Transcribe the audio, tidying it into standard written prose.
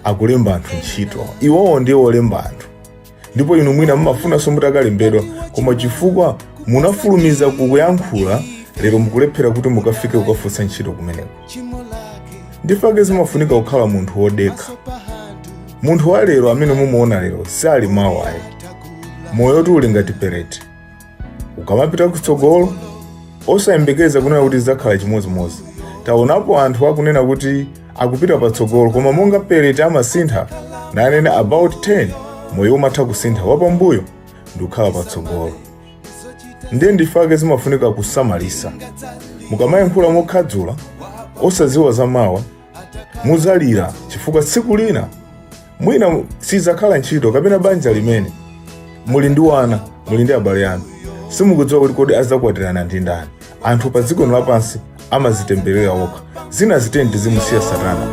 akulemba anthu ntchito. Iwowo ndiwo olemba anthu. Ndipo inu mwina mmafunanso mutakalembedwa, koma chifukwa munafulumiza kuyankhula, lero mukulephera kuti mukafike kukafunsa ntchito kumeneko. Ndifake zimafunika kukhala munthu wodekha. Munthu wa lero amene mumuona lero sali mawu ayi. Moyo uli ngati perete. Ukamapita kutsogolo, osayembekeza kunena kuti zakhala chimozimozi. Taonapo anthu akunena kuti akupita patsogolo, koma monga perete amasintha, nanena about 10, moyo umatha kusintha. Wapambuyo ndikukhala patsogolo. Ndiye ndifake zimafunika kusamalisa. Mukamayankhula mokhadzula, osaziwa za mawa, muzalira chifukwa tsiku lina mwina sizakhala ntchito kapena banja limene muli ndi wana, muli ndi abale anu, simukudziwa kuti kodi azakwatirana ndi ndani. Anthu pa dziko lapansi amazitemberera okha. Zina zitende zimusiya Satana.